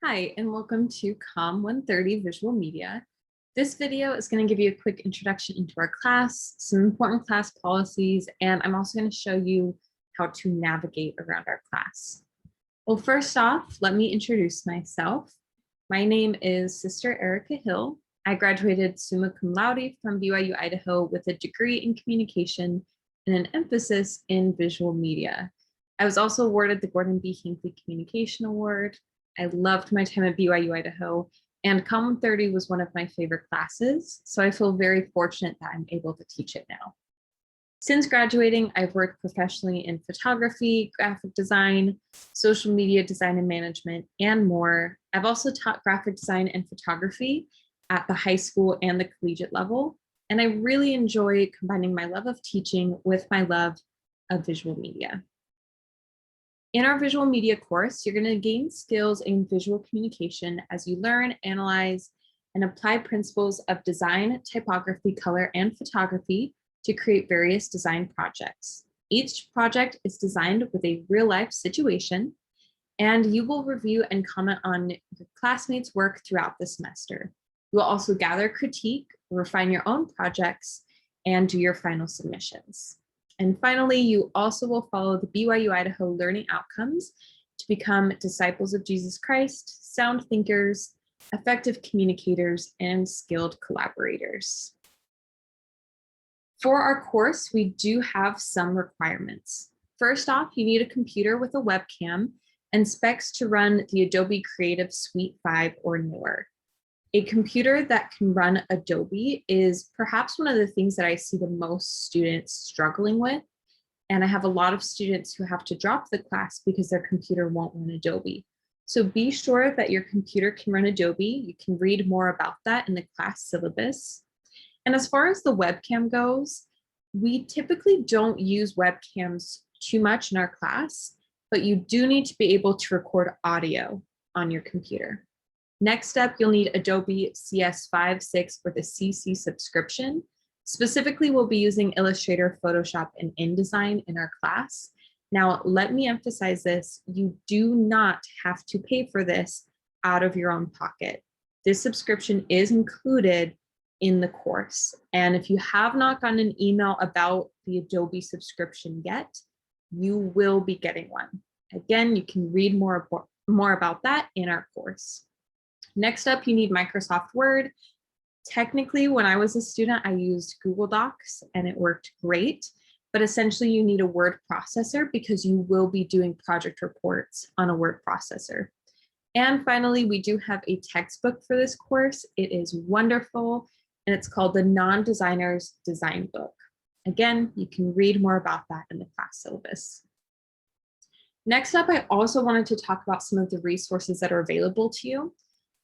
Hi, and welcome to COMM 130 Visual Media. This video is going to give you a quick introduction into our class, some important class policies, and I'm also going to show you how to navigate around our class. Well, first off, let me introduce myself. My name is Sister Erica Hill. I graduated summa cum laude from BYU, Idaho with a degree in communication and an emphasis in visual media. I was also awarded the Gordon B. Hinckley Communication Award. I loved my time at BYU, Idaho, and COMM 130 was one of my favorite classes, so I feel very fortunate that I'm able to teach it now. Since graduating, I've worked professionally in photography, graphic design, social media design and management, and more. I've also taught graphic design and photography at the high school and the collegiate level, and I really enjoy combining my love of teaching with my love of visual media. In our visual media course, you're going to gain skills in visual communication as you learn, analyze, and apply principles of design, typography, color, and photography to create various design projects. Each project is designed with a real-life situation, and you will review and comment on your classmates' work throughout the semester. You will also gather critique, refine your own projects, and do your final submissions. And finally, you also will follow the BYU Idaho learning outcomes to become disciples of Jesus Christ, sound thinkers, effective communicators, and skilled collaborators. For our course, we do have some requirements. First off, you need a computer with a webcam and specs to run the Adobe Creative Suite 5 or newer. A computer that can run Adobe is perhaps one of the things that I see the most students struggling with. And I have a lot of students who have to drop the class because their computer won't run Adobe. So be sure that your computer can run Adobe. You can read more about that in the class syllabus. And as far as the webcam goes, we typically don't use webcams too much in our class, but you do need to be able to record audio on your computer. Next up, you'll need Adobe CS5, 6, or the CC subscription. Specifically, we'll be using Illustrator, Photoshop, and InDesign in our class. Now, let me emphasize this. You do not have to pay for this out of your own pocket. This subscription is included in the course. And if you have not gotten an email about the Adobe subscription yet, you will be getting one. Again, you can read more about that in our course. Next up, you need Microsoft Word. Technically, when I was a student, I used Google Docs and it worked great, but essentially you need a word processor because you will be doing project reports on a word processor. And finally, we do have a textbook for this course. It is wonderful, and it's called the Non-Designer's Design Book. Again, you can read more about that in the class syllabus. Next up, I also wanted to talk about some of the resources that are available to you.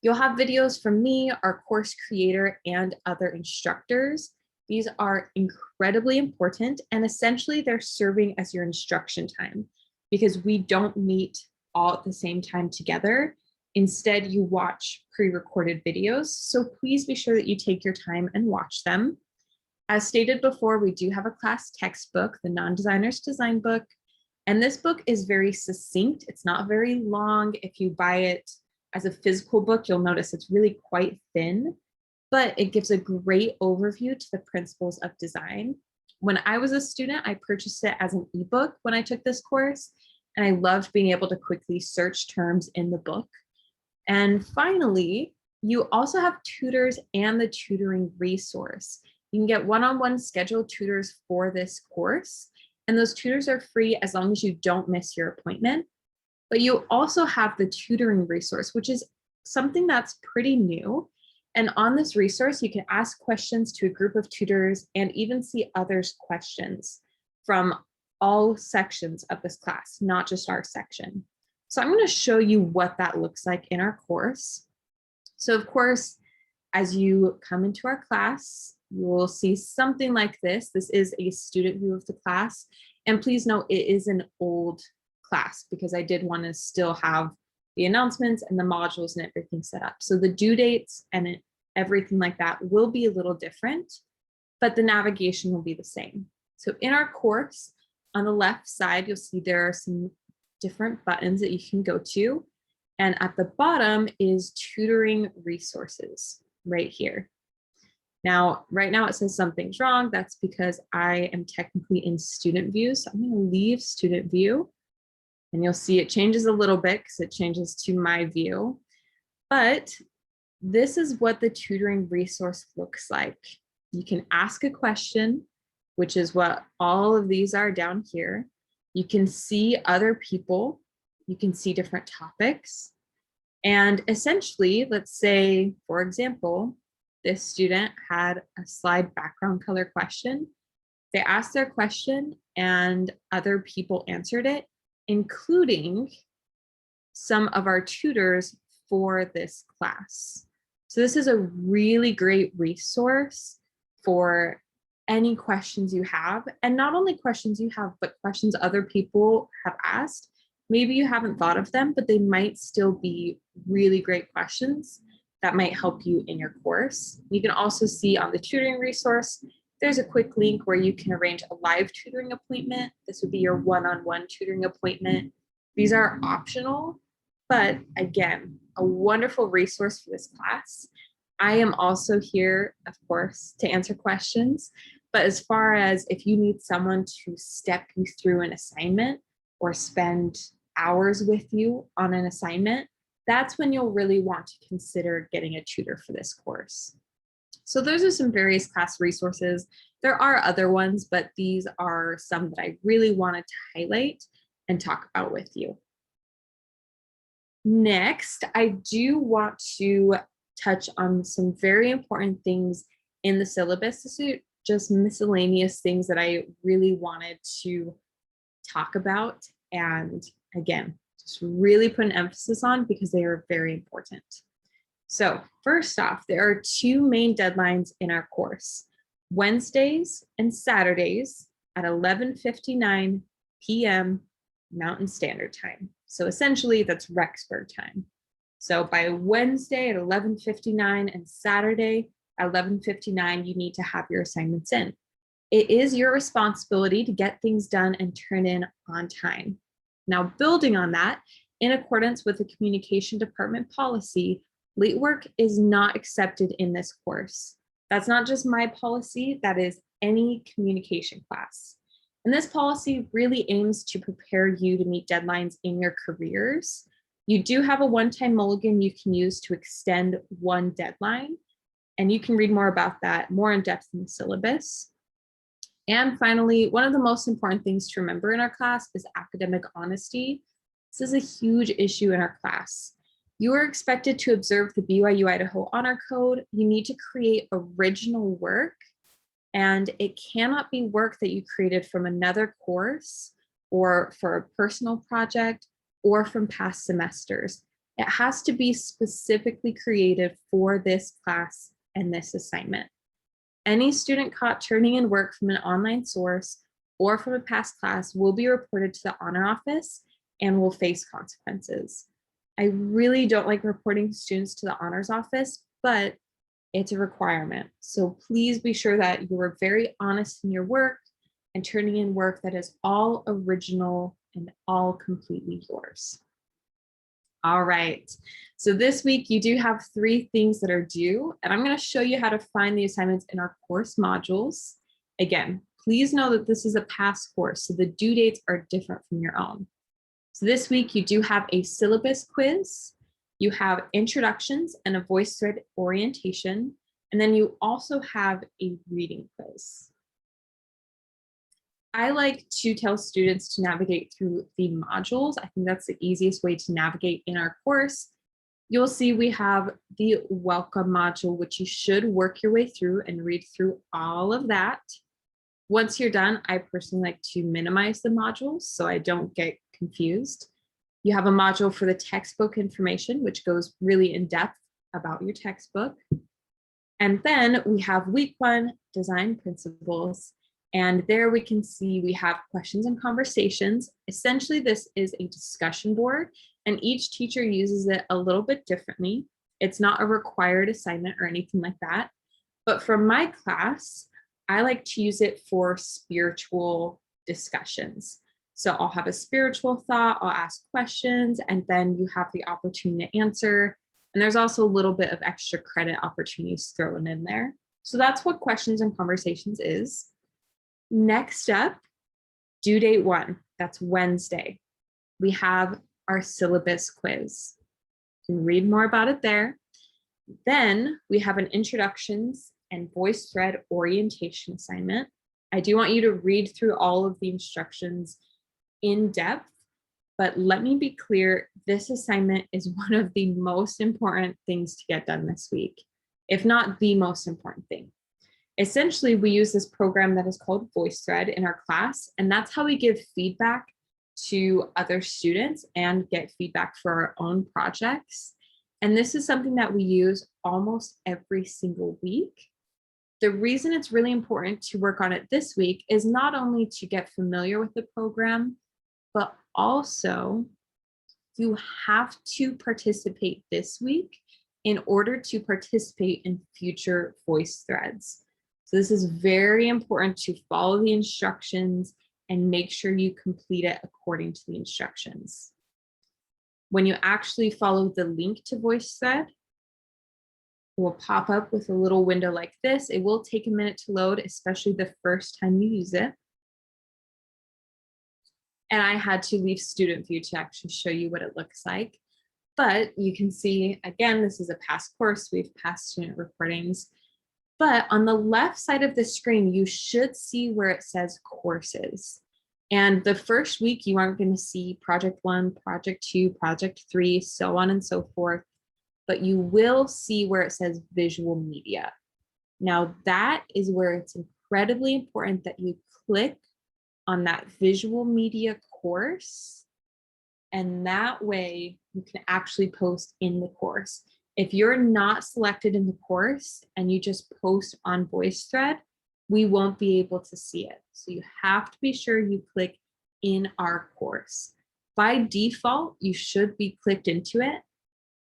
You'll have videos from me, our course creator, and other instructors. These are incredibly important, and essentially they're serving as your instruction time because we don't meet all at the same time together. Instead, you watch pre-recorded videos, so please be sure that you take your time and watch them. As stated before, we do have a class textbook, the Non-Designer's Design Book, and this book is very succinct. It's not very long. If you buy it as a physical book, you'll notice it's really quite thin, but it gives a great overview to the principles of design. When I was a student, I purchased it as an ebook when I took this course, and I loved being able to quickly search terms in the book. And finally, you also have Tutors and the tutoring resource. You can get one-on-one scheduled tutors for this course, and those tutors are free as long as you don't miss your appointment. But you also have the tutoring resource, which is something that's pretty new. And on this resource, you can ask questions to a group of tutors and even see others' questions from all sections of this class, not just our section. So I'm going to show you what that looks like in our course. So of course, as you come into our class, you will see something like this. This is a student view of the class. And please note, it is an old class because I did want to still have the announcements and the modules and everything set up. So the due dates and everything like that will be a little different, but the navigation will be the same. So in our course, on the left side, you'll see there are some different buttons that you can go to. And at the bottom is tutoring resources right here. Now, right now it says something's wrong. That's because I am technically in student view. So I'm going to leave student view, and you'll see it changes a little bit because it changes to my view. But this is what the tutoring resource looks like. You can ask a question, which is what all of these are down here. You can see other people. You can see different topics. And essentially, let's say, for example, this student had a slide background color question. They asked their question and other people answered it, including some of our tutors for this class. So this is a really great resource for any questions you have, and not only questions you have, but questions other people have asked. Maybe you haven't thought of them, but they might still be really great questions that might help you in your course. You can also see on the tutoring resource, there's a quick link where you can arrange a live tutoring appointment. This would be your one-on-one tutoring appointment. These are optional, but again, a wonderful resource for this class. I am also here, of course, to answer questions, but as far as if you need someone to step you through an assignment or spend hours with you on an assignment, that's when you'll really want to consider getting a tutor for this course. So those are some various class resources. There are other ones, but these are some that I really wanted to highlight and talk about with you. Next, I do want to touch on some very important things in the syllabus. This is just miscellaneous things that I really wanted to talk about. And again, just really put an emphasis on because they are very important. So first off, there are two main deadlines in our course, Wednesdays and Saturdays at 11:59 p.m. Mountain Standard Time. So essentially that's Rexburg time. So by Wednesday at 11:59 and Saturday at 11:59, you need to have your assignments in. It is your responsibility to get things done and turn in on time. Now, building on that, in accordance with the communication department policy, late work is not accepted in this course. That's not just my policy, that is any communication class. And this policy really aims to prepare you to meet deadlines in your careers. You do have a one-time mulligan you can use to extend one deadline, and you can read more about that more in depth in the syllabus. And finally, one of the most important things to remember in our class is academic honesty. This is a huge issue in our class. You are expected to observe the BYU Idaho Honor Code. You need to create original work, and it cannot be work that you created from another course or for a personal project or from past semesters. It has to be specifically created for this class and this assignment. Any student caught turning in work from an online source or from a past class will be reported to the honor office and will face consequences. I really don't like reporting students to the honors office, but it's a requirement. So please be sure that you are very honest in your work and turning in work that is all original and all completely yours. All right, so this week you do have 3 things that are due, and I'm going to show you how to find the assignments in our course modules. Again, please know that this is a past course, so the due dates are different from your own. So this week you do have a syllabus quiz, you have introductions and a voice thread orientation, and then you also have a reading quiz. I like to tell students to navigate through the modules. I think that's the easiest way to navigate in our course. You'll see we have the welcome module, which you should work your way through and read through all of that. Once you're done, I personally like to minimize the modules so I don't get confused. You have a module for the textbook information, which goes really in depth about your textbook. And then we have week 1, design principles. And there we can see we have questions and conversations. Essentially, this is a discussion board, and each teacher uses it a little bit differently. It's not a required assignment or anything like that. But for my class, I like to use it for spiritual discussions. So I'll have a spiritual thought, I'll ask questions, and then you have the opportunity to answer. And there's also a little bit of extra credit opportunities thrown in there. So that's what questions and conversations is. Next up, due date 1, that's Wednesday. We have our syllabus quiz. You can read more about it there. Then we have an introductions and VoiceThread orientation assignment. I do want you to read through all of the instructions in depth, but let me be clear, this assignment is one of the most important things to get done this week, if not the most important thing. Essentially, we use this program that is called VoiceThread in our class, and that's how we give feedback to other students and get feedback for our own projects. And this is something that we use almost every single week. The reason it's really important to work on it this week is not only to get familiar with the program, but also you have to participate this week in order to participate in future voice threads. So this is very important to follow the instructions and make sure you complete it according to the instructions. When you actually follow the link to VoiceThread, it will pop up with a little window like this. It will take a minute to load, especially the first time you use it. And I had to leave student view to actually show you what it looks like. But you can see, again, this is a past course. We've passed student recordings. But on the left side of the screen, you should see where it says courses. And the first week, you aren't going to see project 1, project 2, project 3, so on and so forth. But you will see where it says visual media. Now that is where it's incredibly important that you click on that visual media course. And that way you can actually post in the course. If you're not selected in the course and you just post on VoiceThread, we won't be able to see it. So you have to be sure you click in our course. By default, you should be clicked into it,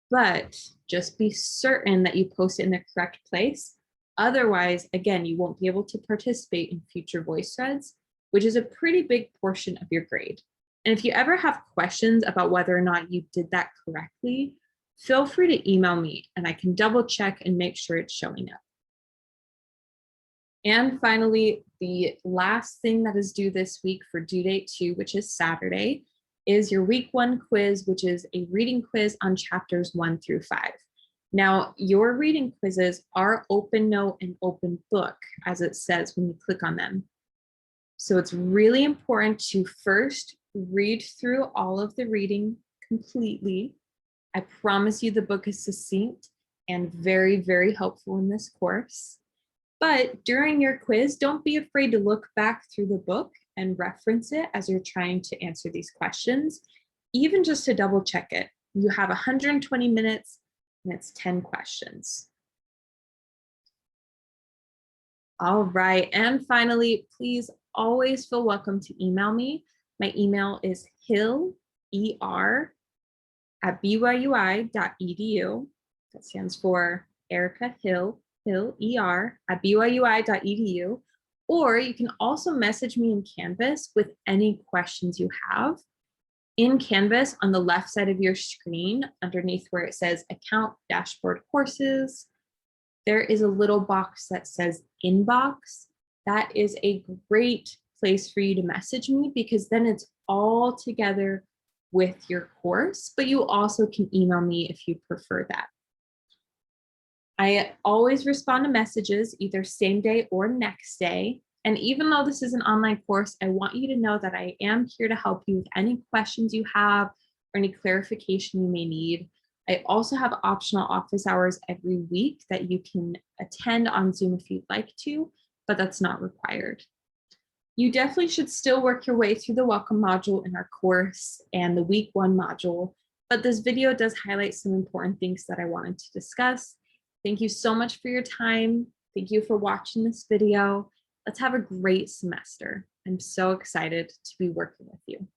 but just be certain that you post it in the correct place. Otherwise, again, you won't be able to participate in future voice threads, which is a pretty big portion of your grade. And if you ever have questions about whether or not you did that correctly, feel free to email me and I can double check and make sure it's showing up. And finally, the last thing that is due this week for due date 2, which is Saturday, is your week 1 quiz, which is a reading quiz on chapters 1 through 5. Now, your reading quizzes are open note and open book, as it says when you click on them. So it's really important to first read through all of the reading completely. I promise you the book is succinct and very, very helpful in this course. But during your quiz, don't be afraid to look back through the book and reference it as you're trying to answer these questions, even just to double check it. You have 120 minutes and it's 10 questions. All right, and finally, please always feel welcome to email me. My email is hill@byui.edu. That stands for Erica Hill, hill@byui.edu. Or you can also message me in Canvas with any questions you have. In Canvas, on the left side of your screen, underneath where it says Account Dashboard Courses, there is a little box that says Inbox. That is a great place for you to message me because then it's all together with your course, but you also can email me if you prefer that. I always respond to messages either same day or next day. And even though this is an online course, I want you to know that I am here to help you with any questions you have or any clarification you may need. I also have optional office hours every week that you can attend on Zoom if you'd like to, but that's not required. You definitely should still work your way through the welcome module in our course and the week 1 module, but this video does highlight some important things that I wanted to discuss. Thank you so much for your time. Thank you for watching this video. Let's have a great semester. I'm so excited to be working with you.